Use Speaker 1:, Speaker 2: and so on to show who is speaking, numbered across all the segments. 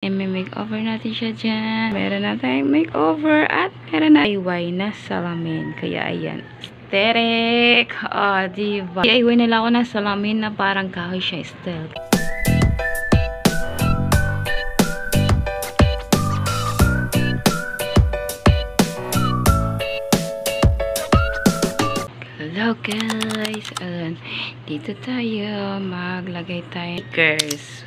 Speaker 1: Makeover natin siya dyan. Meron na tayong makeover at meron na DIY na salamin. Kaya ayan, aesthetic. Diba? DIY nila ako ng salamin na parang kahoy siya style. Hello guys! Ayan, dito tayo maglagay tayo stickers.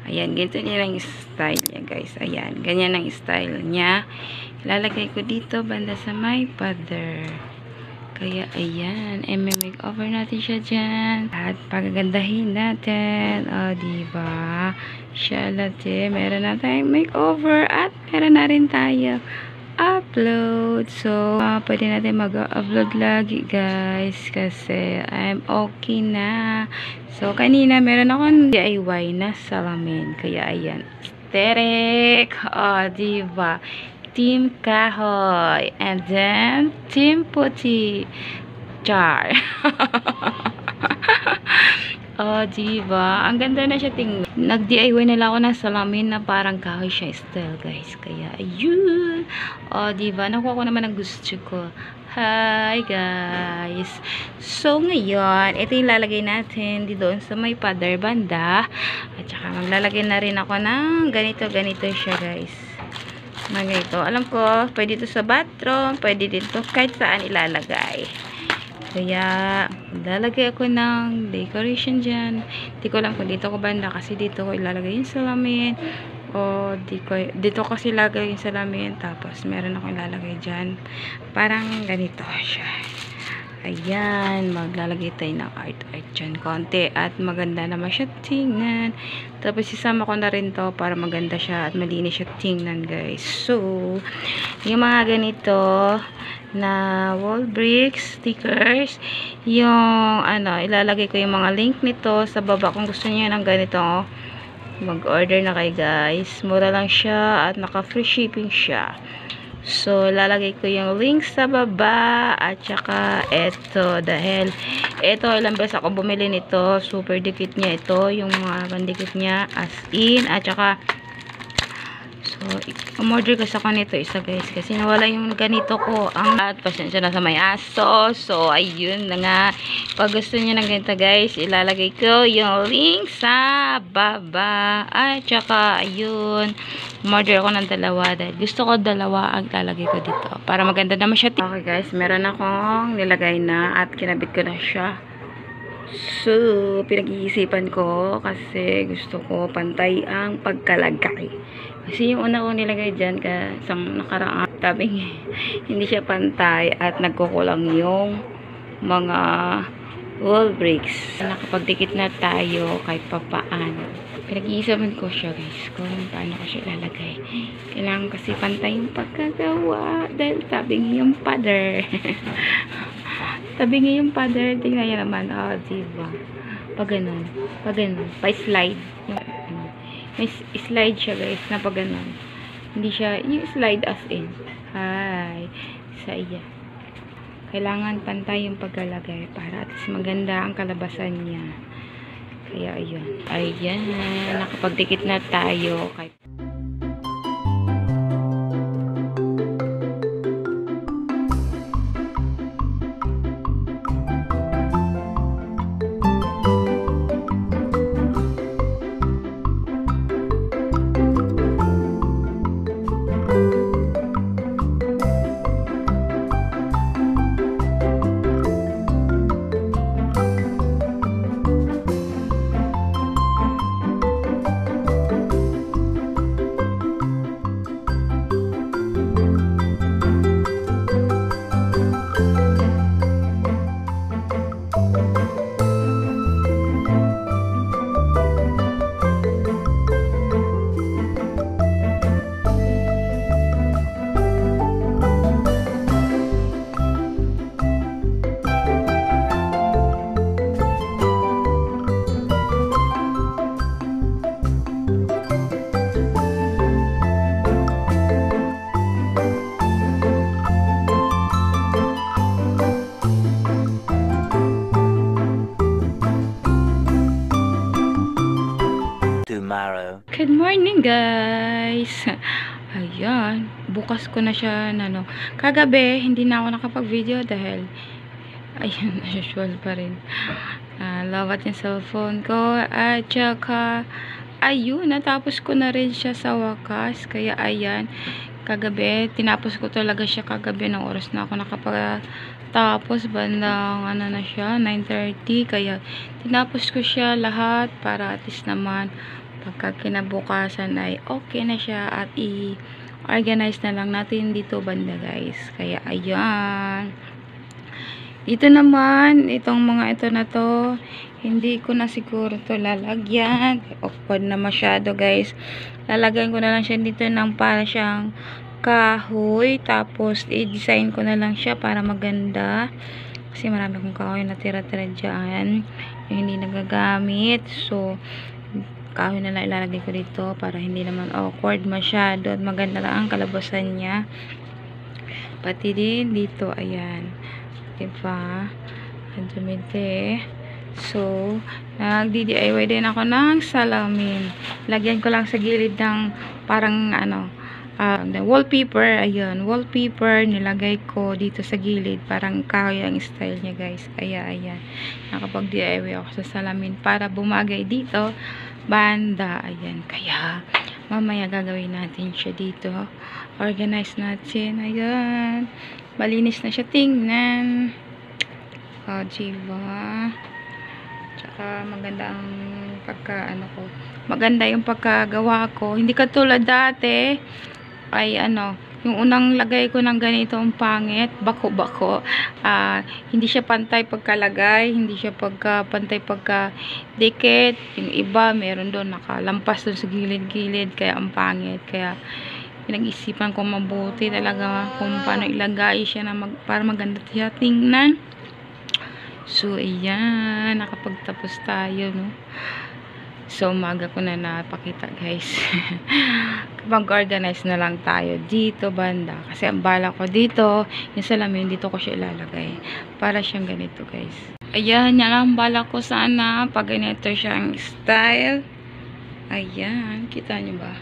Speaker 1: Ayan, ganito niya lang style niya guys. Ayan, ganyan ang style niya. Ilalagay ko dito banda sa my father. Kaya ayan, makeover natin siya dyan. At pagagandahin natin. Diba? Siya latte. Meron na tayong makeover at meron na rin tayo upload. So, pwede natin mag-upload lagi guys kasi I'm okay na. So, kanina meron akong DIY na salamin. Kaya ayan, aesthetic. Diba? Team kahoy. And then, team puti. Char. Diba? Ang ganda na siya tingnan. Nag-DIY nila ako ng salamin na parang kahoy siya style, guys. Kaya, ayun. Diba? Nakuha ko naman ang gusto ko. Hi, guys. So, ngayon, ito yung lalagay natin doon sa may father banda. At saka, maglalagay na rin ako ng ganito siya, guys. Mga ganito. Alam ko, pwede ito sa bathroom, pwede dito kahit saan ilalagay. Kaya, lalagay ako ng decoration dyan. Hindi ko alam kung dito ko banda kasi dito ko ilalagay yung salamin. O, dito kasi ilalagay yung salamin. Tapos, meron ako ilalagay dyan. Parang ganito siya. Ayan, maglalagay tayo ng art dyan konti. At maganda naman siya tingnan. Tapos, isama ko na rin to para maganda siya at malinis siya tingnan, guys. So, yung mga ganito na wall bricks, stickers, yung ilalagay ko yung mga link nito sa baba kung gusto niyo ng ganito. Mag-order na kayo, guys. Mura lang siya at naka-free shipping siya. So, lalagay ko yung link sa baba at saka eto, dahil eto, ilang beses ako bumili nito. Super dikit niya ito, yung mga pandikit niya as in, at saka so, umorder ko sa kanito isa guys kasi nawala yung ganito ko at pasensya na sa may aso. So, ayun na nga. Pag gusto niyo ng ganito guys, ilalagay ko yung link sa baba. At saka, ayun, umorder ako ng dalawa dahil gusto ko dalawa ang lalagay ko dito para maganda naman siya. Okay guys, meron akong nilagay na at kinabit ko na siya. So, pinag-iisipan ko kasi gusto ko pantay ang pagkalagay. Kasi yung una ko nilagay dyan sa nakaraang tabing hindi siya pantay at nagkukulang yung mga wall bricks. Nakapagdikit na tayo kahit papaano. Pinag-iisipan ko siya guys kung paano ko siya ilalagay. Kailangan kasi pantay yung pagkagawa dahil tabing yung father. Tabi nga yung father, tingnan nyo naman. Diba? Pag ganun. Pa-slide. May slide siya guys, na pag ganun. Hindi siya, yung slide as in. Hi. Sa iya. Kailangan pantay yung pagkalagay para at least maganda ang kalabasan niya. Kaya ayun. Ayan. Nakapagdikit na tayo.
Speaker 2: tomorrow.
Speaker 1: Good morning, guys! guys. Ayan. Bukas ko na siya na no. Kagabi, hindi na ako nakapag-video dahil ayan, as usual pa rin. Lawat yung cellphone ko. At saka, ayun, natapos ko na rin siya sa wakas. Kaya ayan, kagabi, tinapos ko talaga siya kagabi ng oras na ako nakapagtapos. Bandang, ano na siya, 9:30. Kaya, tinapos ko siya lahat para at least naman, pagka kinabukasan ay okay na siya at i-organize na lang natin dito banda guys. Kaya, ayan. Dito naman, itong mga ito na to, hindi ko na siguro to lalagyan. Awkward na masyado guys. Lalagyan ko na lang siya dito ng para siyang kahoy. Tapos, i-design ko na lang siya para maganda. Kasi marami akong kahoy na tira-tira dyan. Yung hindi nagagamit. So, kahoy na lang ilalagay ko dito para hindi naman awkward masyado. At maganda lang ang kalabasan niya. Pati din dito, ayan. Diba? Ang dumite. So, nag-DIY din ako ng salamin. Lagyan ko lang sa gilid ng parang wallpaper. Ayun, wallpaper. Nilagay ko dito sa gilid. Parang kahoy ang style niya guys. Ayan. Nakapag-DIY ako sa salamin para bumagay dito. Banda. Ayan. Kaya, mamaya gagawin natin siya dito. Organize natin. Ayan. Malinis na siya tingnan. Diba? Tsaka maganda ang maganda yung pagkagawa ko. Hindi katulad dati ay yung unang lagay ko ng ganito ang pangit, bako-bako. Hindi siya pantay pagkalagay, hindi siya pantay pagka-dikit. Yung iba, meron doon nakalampas doon sa gilid-gilid, kaya ang pangit. Kaya pinag-isipan ko mabuti talaga kung paano ilagay siya na para maganda siya tingnan. So, ayan. Nakapagtapos tayo, no? So, umaga ko na napakita, guys. Mag-organize na lang tayo dito, banda. Kasi ang bala ko dito, yung salamin, dito ko siya ilalagay. Para siyang ganito, guys. Ayan, yan ang bala ko sana. Pag ganito siyang style. Ayan. Kita nyo ba?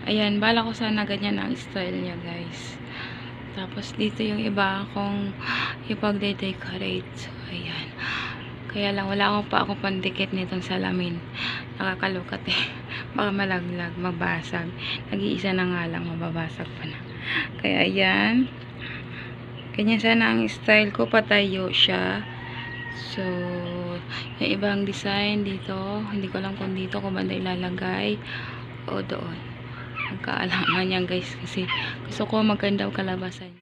Speaker 1: Ayan, bala ko sana ganyan ang style niya, guys. Tapos, dito yung iba akong ipag-decorate. So, ayan. Kaya lang, wala akong pa akong pandikit nitong salamin. Nakakalukat eh. Baka malaglag, mabasag. Nag-iisa na nga lang, mababasag pa na. Kaya, ayan. Ganyan sana ang style ko. Patayo siya. So, yung ibang design dito, hindi ko lang kung dito, kung banda ilalagay o doon. Magkaalaman yan guys kasi gusto ko maganda ang kalabasan.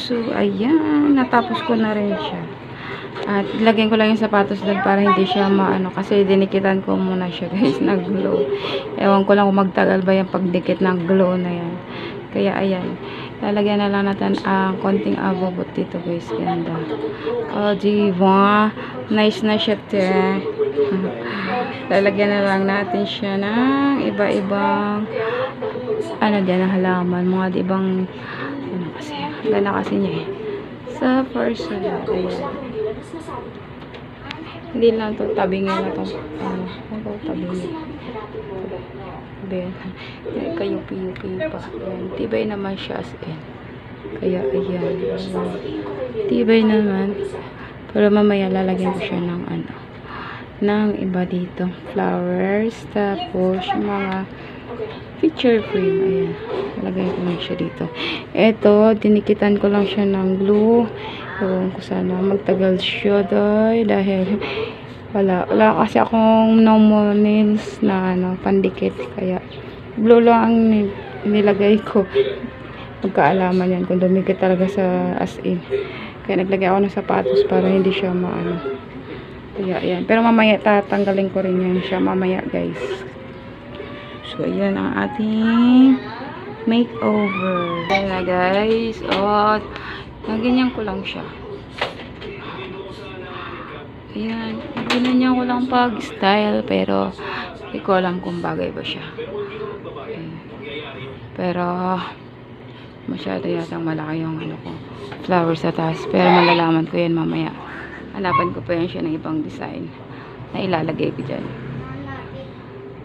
Speaker 1: So, ayan. Natapos ko na rin siya. At lagyan ko lang yung sapatos doon para hindi siya maano. Kasi dinikitan ko muna siya guys. Nag-glow. Ewan ko lang kung magtagal ba yung pagdikit ng glow na yan. Kaya ayan. Lalagyan na lang natin ang konting abobot dito guys. Ganda. Oh, diba? Nice na siya te. Lalagyan na lang natin siya ng iba-ibang ano dyan na halaman. Mga ibang ano kasi. Gana kasi niya eh. Sa first ayan. Hindi lang to tabingin na to. Ano tabingin. Ben. Kayupi-yupi pa. Ayan. Tibay naman siya as in. Kaya ayan. Tibay naman. Pero mamaya lalagyan ko siya ng ano. Ng iba dito. Flowers. Tapos mga picture frame. Ayan. Lalagay ko lang siya dito. Ito, dinikitan ko lang siya ng glue. Ewan ko sana magtagal siya dahil wala kasi akong normal nails na ano, pandikit. Kaya glue lang ang nilagay ko. Magkaalaman yan kung dumikit talaga sa as in. Kaya naglagay ako ng sapatos para hindi siya maano. Kaya ayan. Pero mamaya tatanggalin ko rin yan siya mamaya guys. So ayan ang ating makeover. Ayan na guys. O, naganyan ko lang siya. Ayan. Ginanyan ko lang pag-style. Pero, hindi ko alam kung bagay ba siya. Ayan. Pero, masyado yatang malaki yung ano ko, flowers sa taas. Pero malalaman ko yan mamaya. Hanapan ko pa yan siya ng ibang design na ilalagay ko dyan.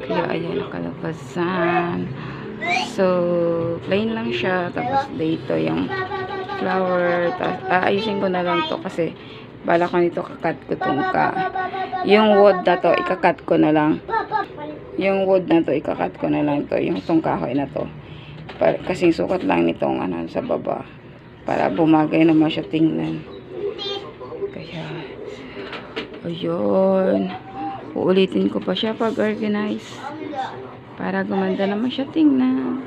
Speaker 1: Kaya ayan ang kalabasan. So, plain lang siya. Tapos dito yung flower. Tapos, ayusin ko na lang to kasi bala ko nito kakat ko itong yung wood na to, ikakat ko na lang. Yung wood na to, ikakat ko na lang to. Yung itong kahoy na to. Kasing sukat lang nitong ano, sa baba. Para bumagay naman siya tingnan. Kaya, ayun. Uulitin ko pa siya pag-organize. Para gumanda naman siya tingnan.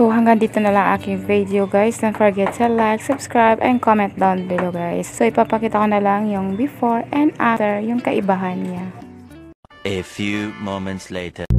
Speaker 1: So, hanggang dito na lang aking video guys. Don't forget to like, subscribe, and comment down below guys. So, ipapakita ko na lang yung before and after, yung kaibahan niya.
Speaker 2: A few moments later.